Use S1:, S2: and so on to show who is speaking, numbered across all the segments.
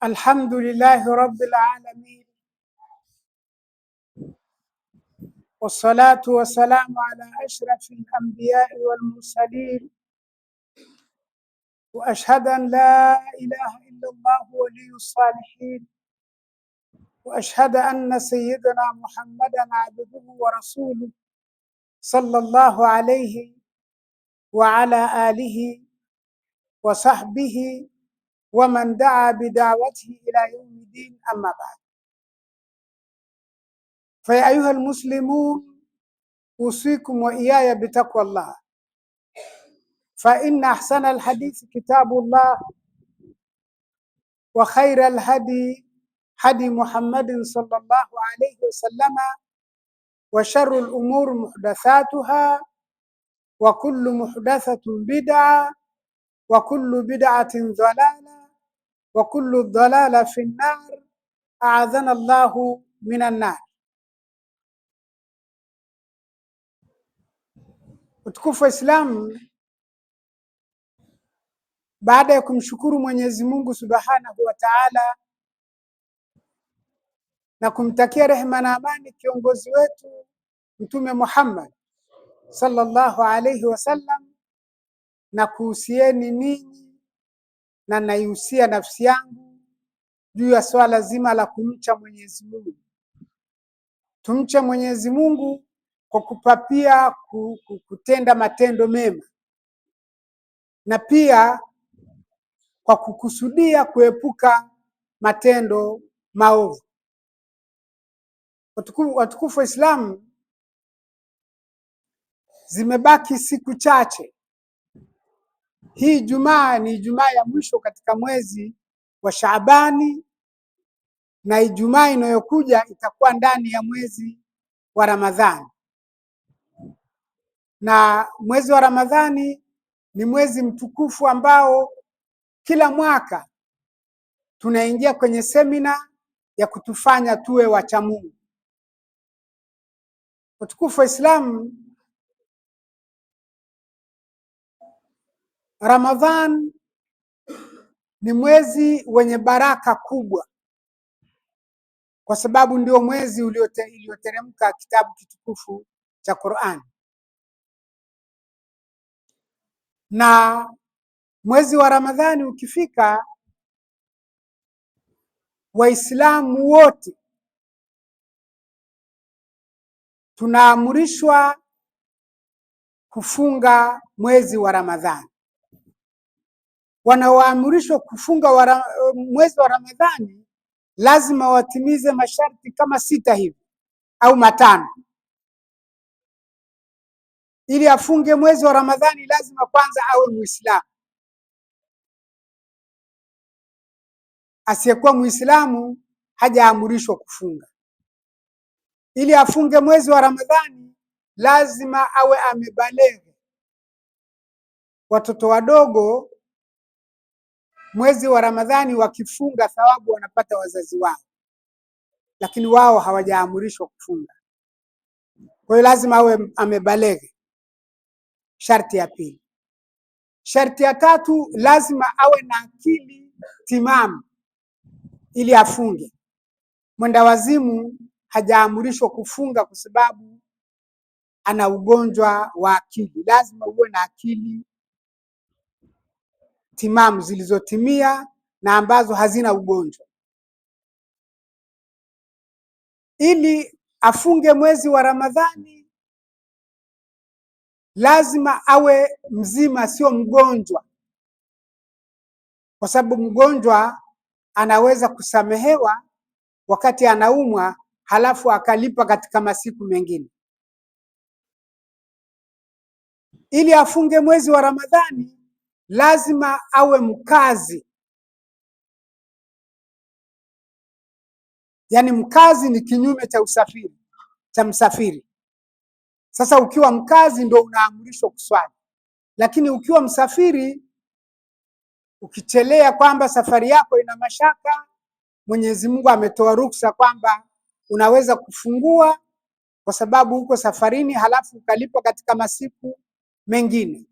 S1: الحمد لله رب العالمين، والصلاة والسلام على أشرف الأنبياء والمرسلين، وأشهد أن لا إله إلا الله ولي الصالحين، وأشهد أن سيدنا محمدًا عبده ورسوله صلى الله عليه وعلى آله وصحبه ومن دعا بدعوته إلى يوم الدين، أما بعد. فيا أيها المسلمون، أوصيكم وإياي بتقوى الله، فإن أحسن الحديث كتاب الله، وخير الهدي هدي محمد صلى الله عليه وسلم، وشر الأمور محدثاتها، وكل محدثة بدعة، وكل بدعة ضلالة، وكل الضلالة في النار، أعاذنا الله من النار. Utukufu wa Islam, baada ya kumshukuru Mwenyezi Mungu Subhanahu wa Ta'ala na kumtakia rehema na amani kiongozi wetu Mtume Muhammad sallallahu alayhi wasallam, na kuhusieni ninyi na naihusia nafsi yangu juu ya swala zima la kumcha Mwenyezi Mungu. Tumche Mwenyezi Mungu kwa kupapia kutenda matendo mema, na pia kwa kukusudia kuepuka matendo maovu. Watukufu wa Islam, zimebaki siku chache. Hii Ijumaa ni Ijumaa ya mwisho katika mwezi wa Shaabani, na Ijumaa inayokuja itakuwa ndani ya mwezi wa Ramadhani. Na mwezi wa Ramadhani ni mwezi mtukufu ambao kila mwaka tunaingia kwenye semina ya kutufanya tuwe wacha Mungu. Watukufu wa Islam, Ramadhan ni mwezi wenye baraka kubwa, kwa sababu ndio mwezi ulioteremka kitabu kitukufu cha Qur'an. Na mwezi wa Ramadhani ukifika, Waislamu wote tunaamrishwa kufunga mwezi wa Ramadhani. Wanaoamrishwa kufunga mwezi wa Ramadhani lazima watimize masharti kama 6 hivi au 5. Ili afunge mwezi wa Ramadhani lazima kwanza awe Muislamu. Asiyekuwa Muislamu hajaamrishwa kufunga. Ili afunge mwezi wa Ramadhani lazima awe amebaleghe. Watoto wadogo mwezi wa Ramadhani wakifunga thawabu wanapata wazazi wao, lakini wao hawajaamrishwa kufunga. Kwa hiyo lazima awe amebaleghe, sharti ya pili. Sharti ya tatu, lazima awe na akili timamu ili afunge. Mwenda wazimu hajaamrishwa kufunga kwa sababu ana ugonjwa wa akili. Lazima uwe na akili timamu zilizotimia na ambazo hazina ugonjwa. Ili afunge mwezi wa Ramadhani lazima awe mzima, sio mgonjwa, kwa sababu mgonjwa anaweza kusamehewa wakati anaumwa halafu akalipa katika masiku mengine. Ili afunge mwezi wa Ramadhani lazima awe mkazi. Yaani mkazi ni kinyume cha usafiri, cha msafiri. Sasa ukiwa mkazi ndio unaamrishwa kuswali, lakini ukiwa msafiri, ukichelea kwamba safari yako ina mashaka, Mwenyezi Mungu ametoa ruksa kwamba unaweza kufungua kwa sababu uko safarini, halafu ukalipa katika masiku mengine.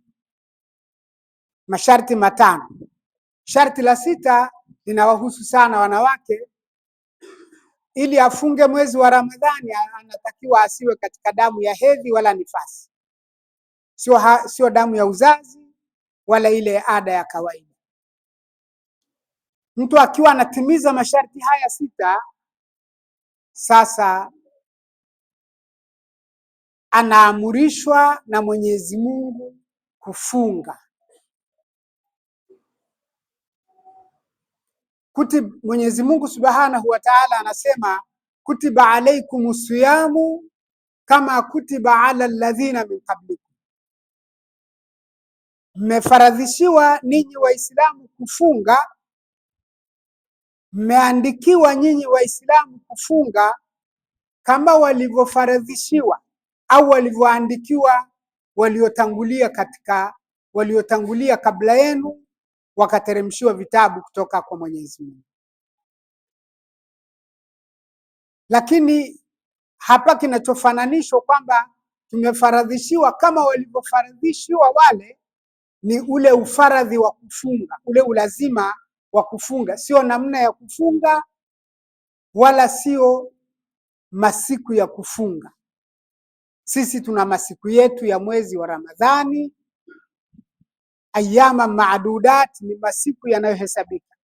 S1: Masharti 5. Sharti la 6 inawahusu sana wanawake. Ili afunge mwezi wa Ramadhani anatakiwa asiwe katika damu ya hedhi wala nifasi, sio damu ya uzazi wala ile ada ya kawaida. Mtu akiwa anatimiza masharti haya 6, sasa anaamrishwa na Mwenyezi Mungu kufunga. Mwenyezi Mungu Subhanahu wa Ta'ala anasema kutiba alaikumus siyamu kama kutiba ala alladhina min qablikum, mmefaradhishiwa ninyi Waislamu kufunga, mmeandikiwa nyinyi Waislamu kufunga kama walivyofaradhishiwa au walivyoandikiwa waliotangulia kabla yenu, wakateremshiwa vitabu kutoka kwa Mwenyezi Mungu. Lakini hapa kinachofananishwa kwamba tumefaradhishiwa kama walivyofaradhishiwa wale, ni ule ufaradhi wa kufunga, ule ulazima wa kufunga, sio namna ya kufunga wala sio masiku ya kufunga. Sisi tuna masiku yetu ya mwezi wa Ramadhani, ayyama maadudat, ni masiku yanayohesabika.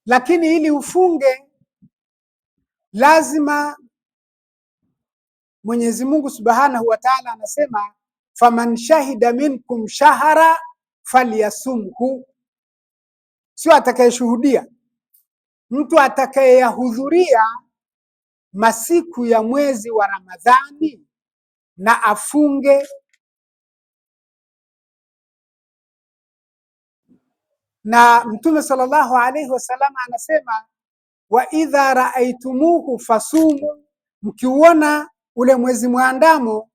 S1: Lakini ili ufunge lazima, Mwenyezi Mungu Subhanahu wa Ta'ala anasema faman shahida minkum shahra falyasumhu, sio atakayeshuhudia, mtu atakayehudhuria masiku ya mwezi wa Ramadhani na afunge. Na Mtume sallallahu alaihi wasallam anasema wa idha raaitumuhu fasumu, mkiuona ule mwezi mwandamo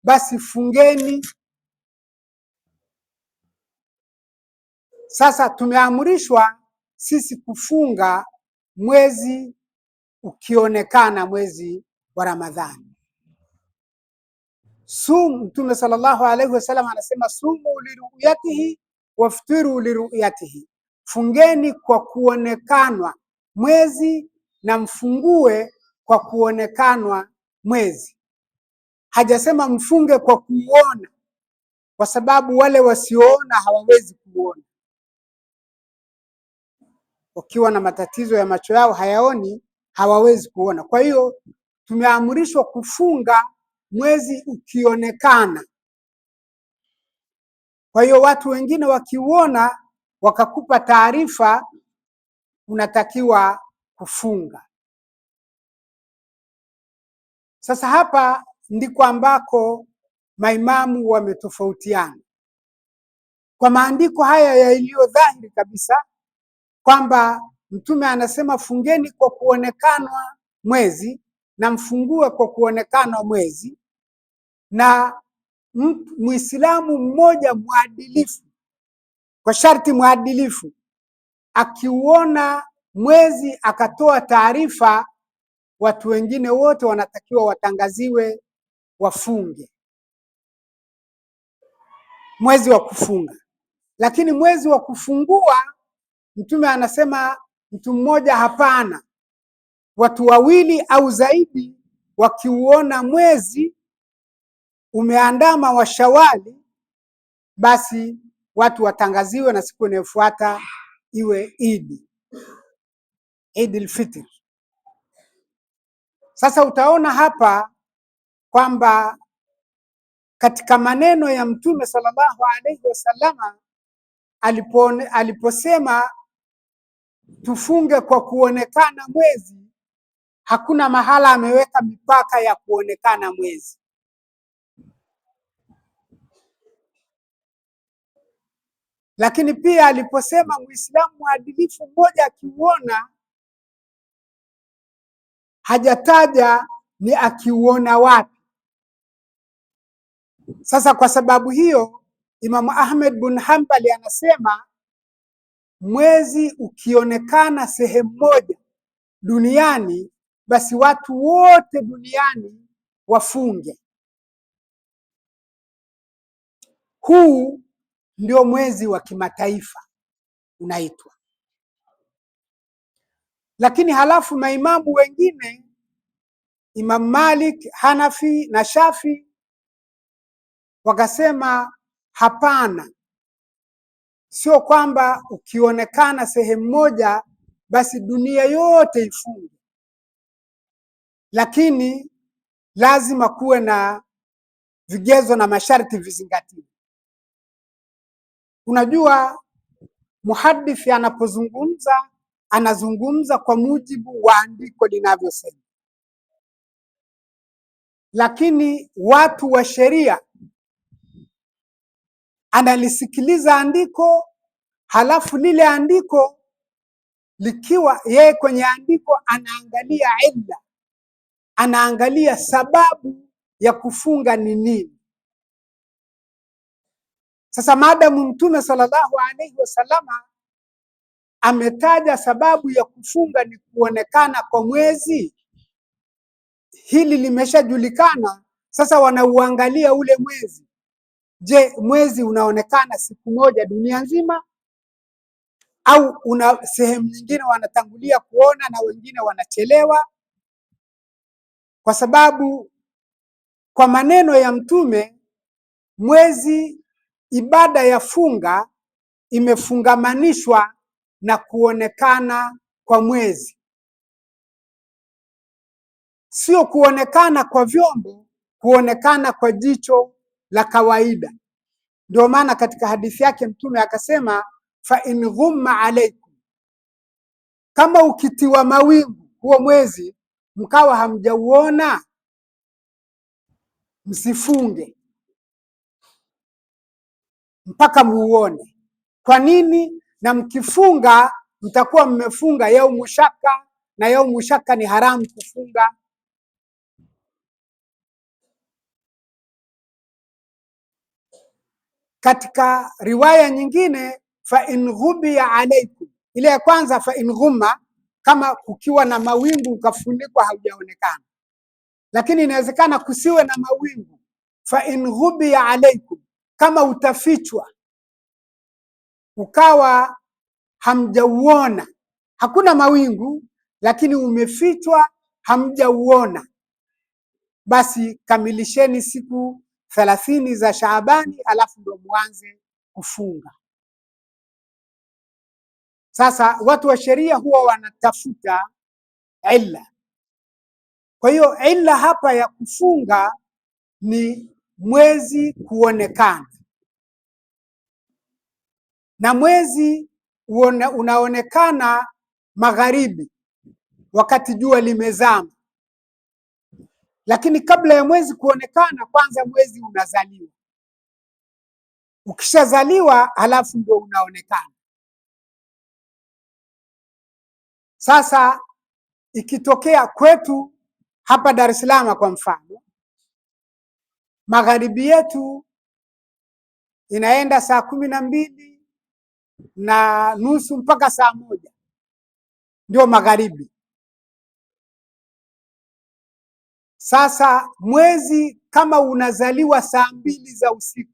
S1: basi fungeni. Sasa tumeamrishwa sisi kufunga mwezi ukionekana, mwezi wa Ramadhani. Mtume sallallahu alaihi wasallam anasema sumu liruyatihi waftiru liruyatihi, fungeni kwa kuonekanwa mwezi na mfungue kwa kuonekanwa mwezi. Hajasema mfunge kwa kuona, kwa sababu wale wasioona hawawezi kuona. Ukiwa na matatizo ya macho yao hayaoni, hawawezi kuona. Kwa hiyo tumeamrishwa kufunga mwezi ukionekana. Kwa hiyo watu wengine wakiuona wakakupa taarifa, unatakiwa kufunga. Sasa hapa ndiko ambako maimamu wametofautiana kwa maandiko haya yaliyo dhahiri kabisa, kwamba Mtume anasema fungeni kwa kuonekanwa mwezi na mfungue kwa kuonekanwa mwezi, na Muislamu mmoja mwadilifu, kwa sharti mwadilifu, akiuona mwezi akatoa taarifa, watu wengine wote wanatakiwa watangaziwe wafunge mwezi wa kufunga. Lakini mwezi wa kufungua, Mtume anasema mtu mmoja hapana, watu wawili au zaidi wakiuona mwezi umeandama wa Shawali, basi watu watangaziwe na siku inayofuata iwe Eid al-Fitr. Sasa utaona hapa kwamba katika maneno ya Mtume sallallahu alaihi wasallama aliposema tufunge kwa kuonekana mwezi, hakuna mahala ameweka mipaka ya kuonekana mwezi. Lakini pia aliposema Muislamu mwadilifu mmoja akiuona, hajataja ni akiuona wapi. Sasa kwa sababu hiyo, Imamu Ahmed bin Hanbali anasema mwezi ukionekana sehemu moja duniani, basi watu wote duniani wafunge. Huu ndio mwezi wa kimataifa. unaitwa. Lakini halafu maimamu wengine, Imam Malik, Hanafi na Shafi, wakasema hapana, sio kwamba ukionekana sehemu moja basi dunia yote ifunge, lakini lazima kuwe na vigezo na masharti vizingatiwe. Unajua, muhadithi anapozungumza anazungumza kwa mujibu wa andiko linavyosema, lakini watu wa sheria analisikiliza andiko, halafu lile andiko likiwa yeye kwenye andiko anaangalia illa, anaangalia sababu ya kufunga ni nini. Sasa maadamu Mtume sallallahu alaihi wasallama ametaja sababu ya kufunga ni kuonekana kwa mwezi, hili limeshajulikana. Sasa wanauangalia ule mwezi. Je, mwezi unaonekana siku moja dunia nzima, au una sehemu nyingine wanatangulia kuona na wengine wanachelewa? Kwa sababu kwa maneno ya Mtume, mwezi, ibada ya funga imefungamanishwa na kuonekana kwa mwezi, sio kuonekana kwa vyombo, kuonekana kwa jicho la kawaida. Ndio maana katika hadithi yake Mtume akasema, fa in ghumma alaikum, kama ukitiwa mawingu huo mwezi mkawa hamjauona, msifunge mpaka muone. Kwa nini? Na mkifunga mtakuwa mmefunga yaumu shaka, na yaumu shaka ni haramu kufunga. Katika riwaya nyingine, fa in ghubiya alaikum, ile ya kwanza fa in ghumma, kama kukiwa na mawingu ukafunikwa haujaonekana, lakini inawezekana kusiwe na mawingu. Fa in ghubiya alaikum, kama utafichwa ukawa hamjauona, hakuna mawingu lakini umefichwa hamjauona, basi kamilisheni siku 30 za Shaabani, alafu ndio muanze kufunga. Sasa watu wa sheria huwa wanatafuta illa. Kwa hiyo illa hapa ya kufunga ni mwezi kuonekana, na mwezi unaonekana magharibi wakati jua limezama, lakini kabla ya mwezi kuonekana, kwanza mwezi unazaliwa. Ukishazaliwa halafu ndio unaonekana. Sasa ikitokea kwetu hapa Dar es Salaam kwa mfano, magharibi yetu inaenda saa 12:30 mpaka saa 1 ndio magharibi. Sasa mwezi kama unazaliwa saa 2 za usiku,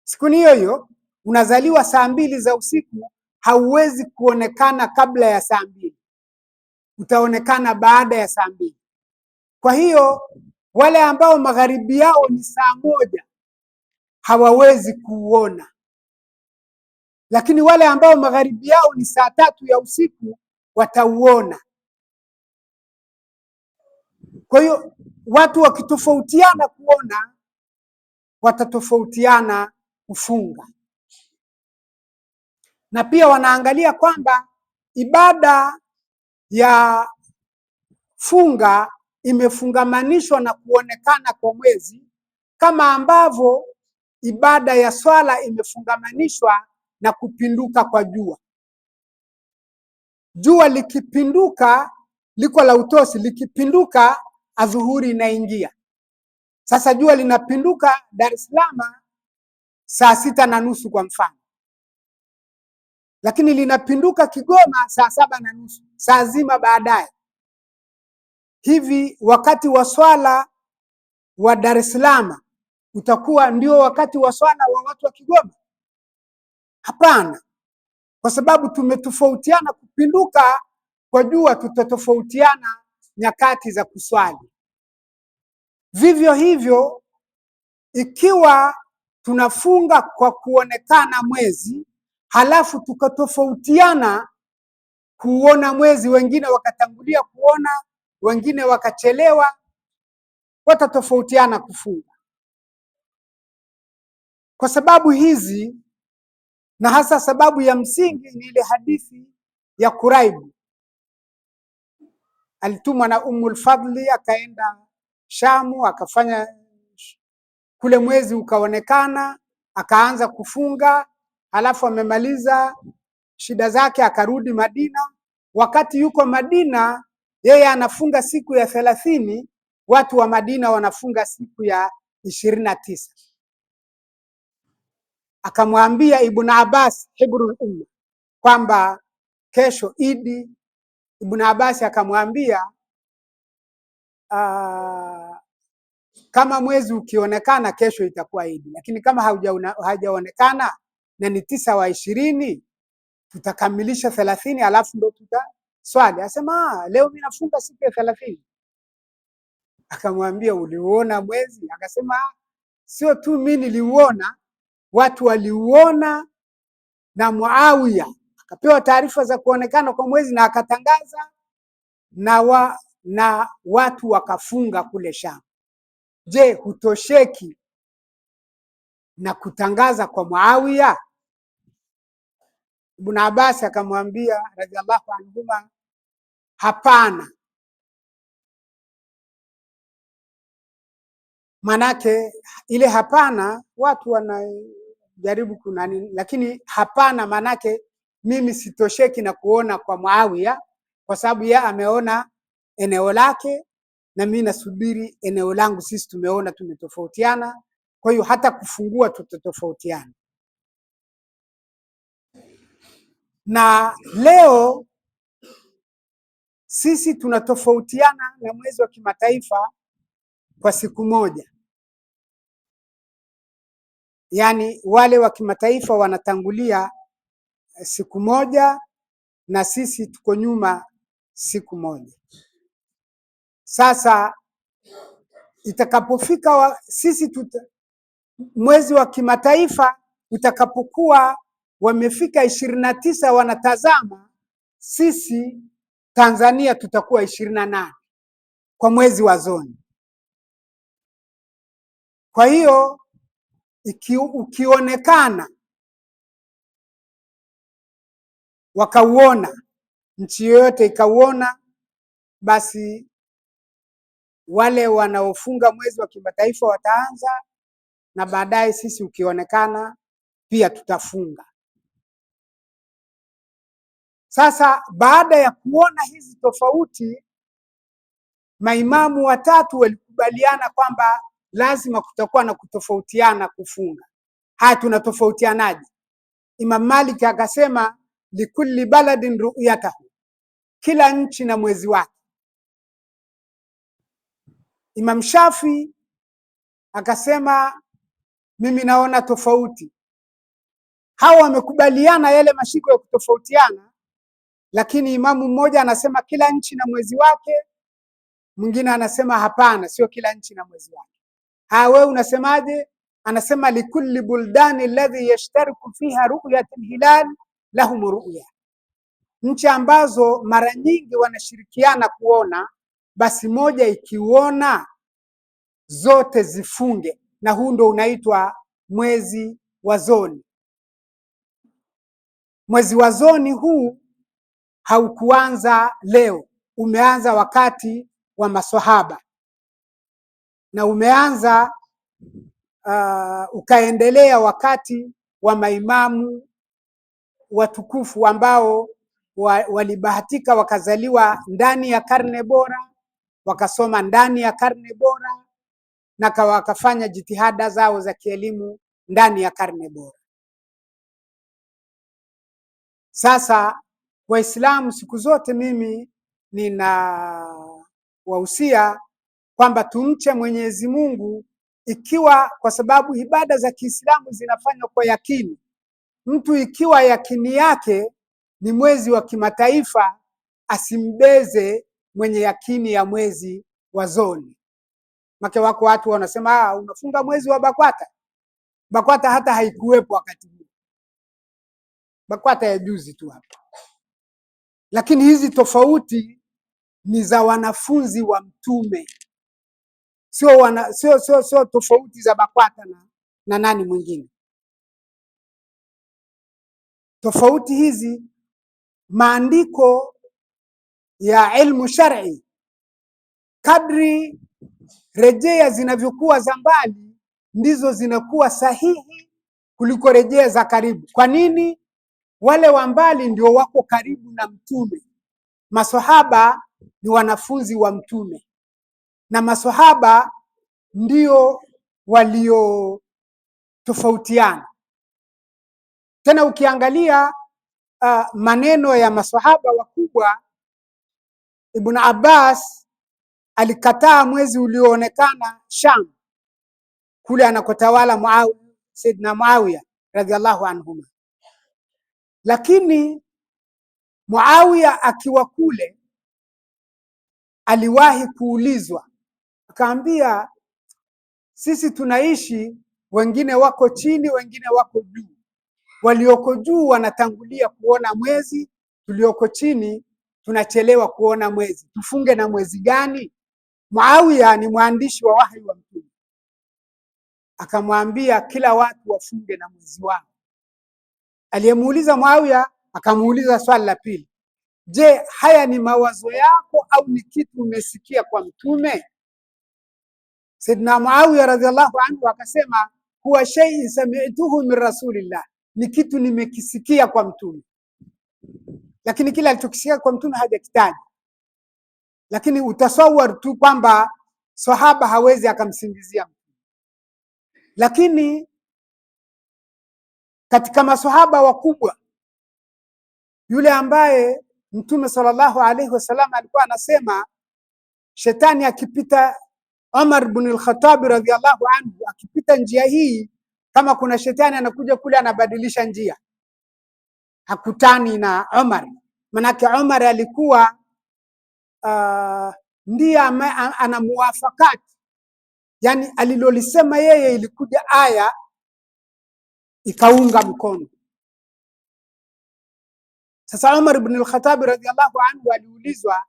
S1: siku hiyo hiyo unazaliwa saa 2 za usiku, hauwezi kuonekana kabla ya saa 2, utaonekana baada ya saa 2. Kwa hiyo wale ambao magharibi yao ni saa 1 hawawezi kuuona, lakini wale ambao magharibi yao ni saa 3 ya usiku watauona. Kwa hiyo watu wakitofautiana kuona, watatofautiana kufunga. Na pia wanaangalia kwamba ibada ya funga imefungamanishwa na kuonekana kwa mwezi, kama ambavyo ibada ya swala imefungamanishwa na kupinduka kwa jua. Jua likipinduka liko la utosi, likipinduka adhuhuri inaingia. Sasa jua linapinduka Dar es Salaam saa 6:30 kwa mfano, lakini linapinduka Kigoma saa 7:30, saa zima baadaye. Hivi wakati wa swala wa Dar es Salaam utakuwa ndio wakati wa swala wa watu wa Kigoma? Hapana, kwa sababu tumetofautiana kupinduka kwa jua, tutatofautiana nyakati za kuswali. Vivyo hivyo, ikiwa tunafunga kwa kuonekana mwezi, halafu tukatofautiana kuona mwezi, wengine wakatangulia kuona, wengine wakachelewa, watatofautiana kufunga. Kwa sababu hizi, na hasa sababu ya msingi ni ile hadithi ya Kuraibu. Alitumwa na Ummul Fadli, akaenda Shamu, akafanya kule, mwezi ukaonekana, akaanza kufunga, halafu amemaliza shida zake akarudi Madina. Wakati yuko Madina, yeye anafunga siku ya 30, watu wa Madina wanafunga siku ya 29. Akamwambia Ibn Abbas hibrul umma kwamba kesho Idi. Ibn Abbas akamwambia kama mwezi ukionekana kesho itakuwa Idi, lakini kama haujaonekana na ni 9 wa 20, tutakamilisha 30 alafu ndo tutaswali. Asema leo mimi nafunga siku ya 30. Akamwambia uliuona mwezi? Akasema sio tu mimi niliuona, watu waliuona, na Muawiya akapewa taarifa za kuonekana kwa mwezi na akatangaza, na watu wakafunga kule Sham. Je, hutosheki na kutangaza kwa Muawiya? Ibn Abbas akamwambia radhiallahu anhuma, hapana. Manake ile hapana watu wanajaribu kunani, lakini hapana manake mimi sitosheki na kuona kwa Muawiya, kwa sababu yeye ameona eneo lake na mimi nasubiri eneo langu. Sisi tumeona tumetofautiana, kwa hiyo hata kufungua tutatofautiana. Na leo sisi tunatofautiana na mwezi wa kimataifa kwa siku moja. Yaani wale wa kimataifa wanatangulia siku moja na sisi tuko nyuma siku moja. Sasa itakapofika mwezi wa kimataifa utakapokuwa wamefika 29 wanatazama, sisi Tanzania tutakuwa 28 kwa mwezi wa zoni. Kwa hiyo ukionekana wakauona, nchi yoyote ikauona, basi wale wanaofunga mwezi wa kimataifa wataanza, na baadaye sisi ukionekana pia tutafunga. Sasa baada ya kuona hizi tofauti, maimamu watatu walikubaliana kwamba lazima kutakuwa na kutofautiana kufunga. Haya, tunatofautianaje? Imam Malik akasema likulli baladin ru'yatahu, kila nchi na mwezi wake. Imam Shafi akasema mimi naona tofauti. Hawa wamekubaliana yale mashiko ya kutofautiana, lakini imamu mmoja anasema kila nchi na mwezi wake, mwingine anasema hapana, sio kila nchi na mwezi wake. Wewe unasemaje? Anasema likulli buldani alladhi yashtariku fiha ru'yatul hilal lahum ru'ya, nchi ambazo mara nyingi wanashirikiana kuona, basi moja ikiuona zote zifunge, na huu ndo unaitwa mwezi wa zoni. Mwezi wa zoni huu haukuanza leo, umeanza wakati wa maswahaba na umeanza ukaendelea wakati wa maimamu watukufu ambao walibahatika wakazaliwa ndani ya karne bora, wakasoma ndani ya karne bora, na wakafanya jitihada zao za kielimu ndani ya karne bora. Sasa Waislamu, siku zote mimi ninawahusia kwamba tumche Mwenyezi Mungu, ikiwa kwa sababu ibada za Kiislamu zinafanywa kwa yakini, mtu ikiwa yakini yake ni mwezi wa kimataifa, asimbeze mwenye yakini ya mwezi wa zoni. Make wako watu wanasema unafunga mwezi wa BAKWATA. BAKWATA hata haikuwepo wakati huo, BAKWATA ya juzi tu hapa. Lakini hizi tofauti ni za wanafunzi wa Mtume, sio tofauti za BAKWATA na nani mwingine. Tofauti hizi maandiko ya ilmu shar'i, kadri rejea zinavyokuwa za mbali ndizo zinakuwa sahihi kuliko rejea za karibu. Kwa nini? Wale wa mbali ndio wako karibu na Mtume. Maswahaba ni wanafunzi wa Mtume na maswahaba ndio waliotofautiana. Tena ukiangalia maneno ya maswahaba wakubwa, Ibn Abbas alikataa mwezi ulioonekana Sham kule anakotawala Saidna Muawiya radhiallahu anhuma. Lakini Muawiya akiwa kule aliwahi kuulizwa, akaambia sisi tunaishi, wengine wako chini, wengine wako juu. Walioko juu wanatangulia kuona mwezi, tulioko chini tunachelewa kuona mwezi. Tufunge na mwezi gani? Muawiya ni mwandishi wa wahi wa Mtume, akamwambia kila watu wafunge na mwezi wao. Aliyemuuliza Muawiya akamuuliza swali la pili, je, haya ni mawazo yako au ni kitu umesikia kwa Mtume? Saidna Muawiya radhiallahu anhu akasema, huwa shay'in sami'tuhu min rasulillah, ni kitu nimekisikia kwa Mtume. Lakini kila alichokisikia kwa Mtume hajakitaja. Lakini utasawar tu kwamba sahaba hawezi akamsingizia Mtume. Lakini katika maswahaba wakubwa, yule ambaye Mtume sallallahu alaihi wasallam alikuwa anasema shetani akipita, Umar ibn al-Khattab radhiallahu anhu akipita njia hii, kama kuna shetani anakuja kule anabadilisha njia, hakutani na Umar. Manake Umar alikuwa ndiye ana muwafakati, yani alilolisema yeye ilikuja aya ikaunga mkono. Sasa Umar ibn al-Khattab radhiallahu anhu aliulizwa,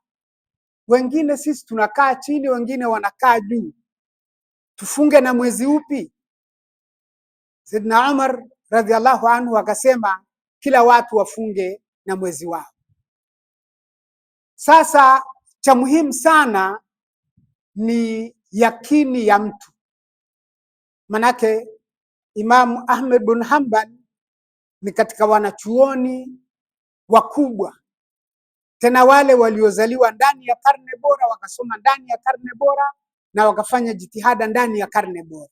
S1: wengine sisi tunakaa chini, wengine wanakaa juu, tufunge na mwezi upi? Saidna Umar radhiallahu anhu akasema kila watu wafunge na mwezi wao. Sasa cha muhimu sana ni yakini ya mtu. Manake Imam Ahmed bin Hanbal ni katika wanachuoni wakubwa, tena wale waliozaliwa ndani ya karne bora, wakasoma ndani ya karne bora na wakafanya jitihada ndani ya karne bora.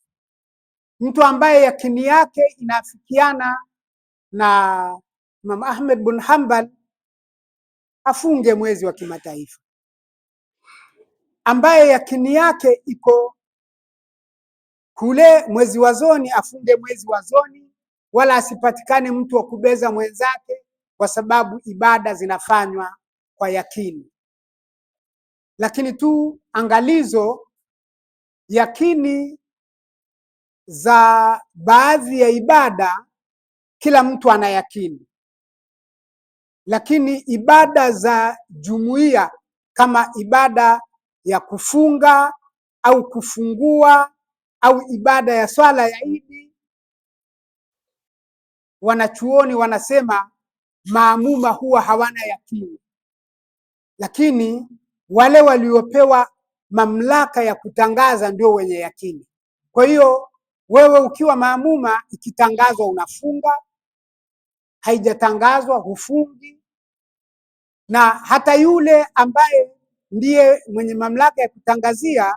S1: Mtu ambaye yakini yake inafikiana na Imam Ahmed bin Hanbal afunge mwezi wa kimataifa. Ambaye yakini yake iko kule mwezi wa zoni afunge mwezi wa zoni, wala asipatikane mtu wa kubeza mwenzake, kwa sababu ibada zinafanywa kwa yakini. Lakini tu angalizo, yakini za baadhi ya ibada kila mtu ana yakini, lakini ibada za jumuiya kama ibada ya kufunga au kufungua au ibada ya swala ya Idi, wanachuoni wanasema maamuma huwa hawana yakini, lakini wale waliopewa mamlaka ya kutangaza ndio wenye yakini. Kwa hiyo wewe ukiwa maamuma, ikitangazwa unafunga, haijatangazwa hufungi. Na hata yule ambaye ndiye mwenye mamlaka ya kutangazia,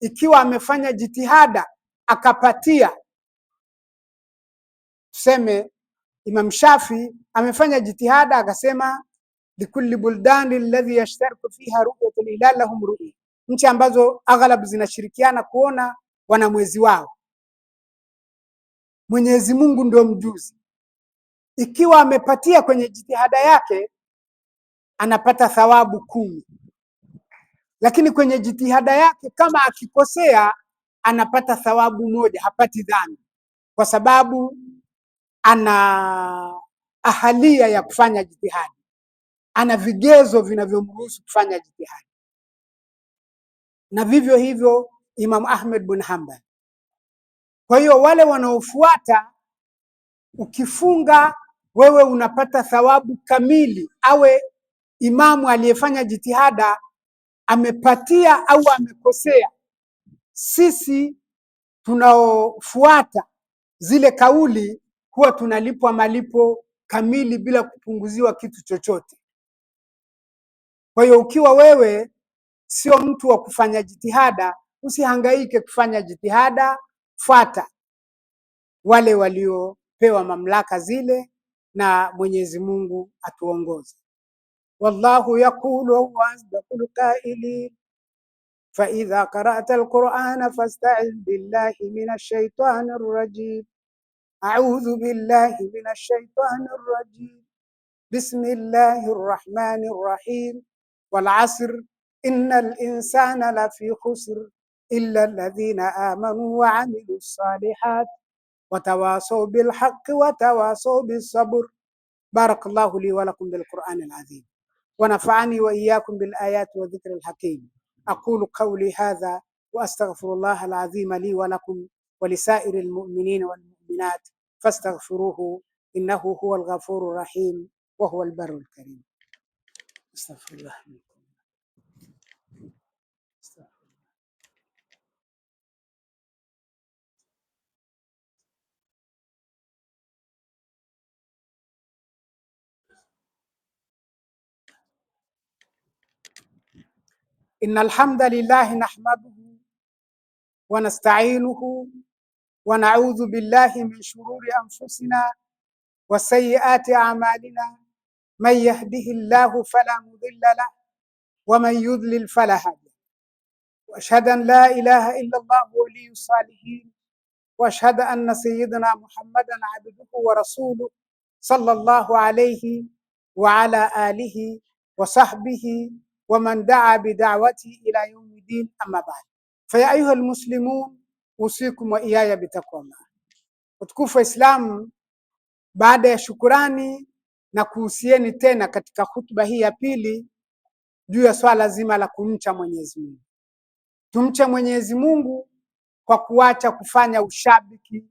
S1: ikiwa amefanya jitihada akapatia, tuseme Imam Shafi amefanya jitihada akasema likulli buldani alladhi yashtariku fiha ru'yatul hilal lahum ru'ya, nchi ambazo aghlab zinashirikiana kuona wana mwezi wao. Mwenyezi Mungu ndio mjuzi. Ikiwa amepatia kwenye jitihada yake anapata thawabu 10, lakini kwenye jitihada yake kama akikosea anapata thawabu 1, hapati dhambi, kwa sababu ana ahalia ya kufanya jitihada, ana vigezo vinavyomruhusu kufanya jitihada. Na vivyo hivyo Imam Ahmed bin Hanbal. Kwa hiyo wale wanaofuata, ukifunga wewe unapata thawabu kamili, awe imamu aliyefanya jitihada amepatia au amekosea. Sisi tunaofuata zile kauli huwa tunalipwa malipo kamili bila kupunguziwa kitu chochote. Kwa hiyo ukiwa wewe sio mtu wa kufanya jitihada, usihangaike kufanya jitihada, fuata wale waliopewa mamlaka zile, na Mwenyezi Mungu atuongoze. Wallahu yaqulu wa asdaqul qailin fa idha qara'ta alqur'ana fasta'idh billahi minash shaitanir rajim. A'udhu billahi minash shaitanir rajim. Bismillahir rahmanir rahim. Wal 'asr innal insana lafi khusr illa alladhina amanu wa 'amilus salihat وتواصوا بالحق وتواصوا بالصبر. بارك الله لي ولكم بالقرآن العظيم ونفعني وإياكم بالآيات والذكر الحكيم. أقول قولي هذا وأستغفر الله العظيم لي ولكم ولسائر المؤمنين والمؤمنات فاستغفروه إنه هو الغفور الرحيم وهو البر الكريم. استغفر الله. إن الحمد لله نحمده ونستعينه ونعوذ بالله من شرور أنفسنا وسيئات أعمالنا. من يهده الله فلا مضل له ومن يضلل فلا هادي. وأشهد أن لا إله إلا الله ولي الصالحين وأشهد أن سيدنا محمدا عبده ورسوله صلى الله عليه وعلى آله وصحبه ومن دعا بدعوته إلى يوم الدين. أما بعد، فيا أيها المسلمون أوصيكم وإياي بتقوى الله. Utukufu Islam, baada ya shukurani na kuhusieni tena katika hutuba hii ya pili juu ya swala zima la kumcha Mwenyezi Mungu. Tumche Mwenyezi Mungu kwa kuacha kufanya ushabiki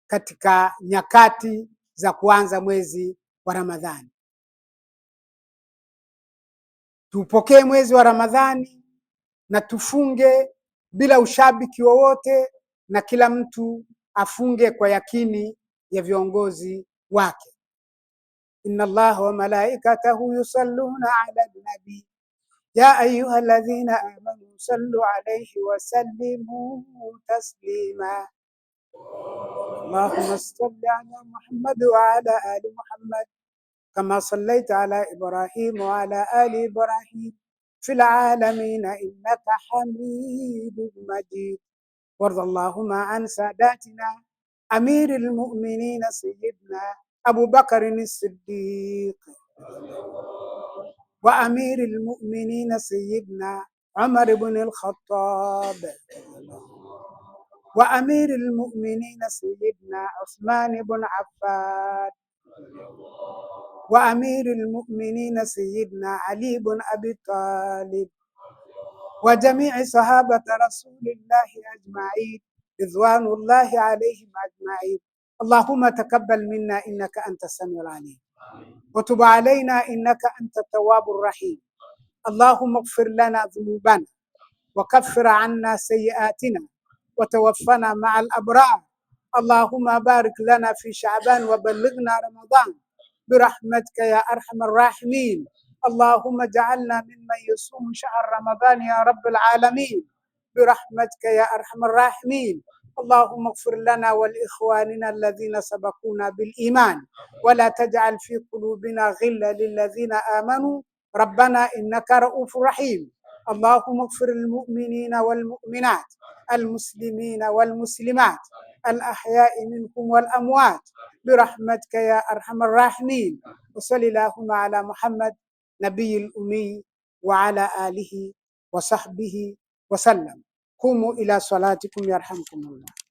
S1: katika nyakati za kuanza mwezi wa Ramadhani. Tupokee mwezi wa Ramadhani na tufunge bila ushabiki wowote, na kila mtu afunge kwa yakini ya viongozi wake. Inna Allaha wa malaikatahu yusalluna ala nabi ya ayyuha alladhina amanu sallu alayhi wa sallimu taslima. Allahumma salli ala Muhammad wa ala ali Muhammad kama sallaita ala Ibrahim wa ala ali Ibrahim fil alamin innaka hamidun majid. وارض اللهم عن ساداتنا أمير المؤمنين سيدنا أبو بكر الصديق وأمير المؤمنين سيدنا عمر بن الخطاب وأمير المؤمنين سيدنا عثمان بن عفان وأمير المؤمنين سيدنا علي بن أبي طالب وجميع صحابة رسول الله أجمعين رضوان الله عليهم أجمعين. اللهم تقبل منا إنك أنت السميع العليم وتب علينا إنك أنت التواب الرحيم. اللهم اغفر لنا ذنوبنا وكفر عنا سيئاتنا وتوفنا مع الأبرار. اللهم بارك لنا في شعبان وبلغنا رمضان برحمتك يا أرحم الراحمين. اللهم اجعلنا ممن يصوم شهر رمضان يا رب العالمين برحمتك يا أرحم الراحمين. اللهم اغفر لنا ولإخواننا الذين سبقونا بالإيمان ولا تجعل في قلوبنا غلا للذين آمنوا ربنا إنك رؤوف رحيم. اللهم اغفر المؤمنين والمؤمنات المسلمين والمسلمات الأحياء منكم والأموات برحمتك يا أرحم الراحمين. وصل اللهم على محمد نبي الأمي وعلى آله وصحبه وسلم. قوموا إلى صلاتكم يرحمكم الله.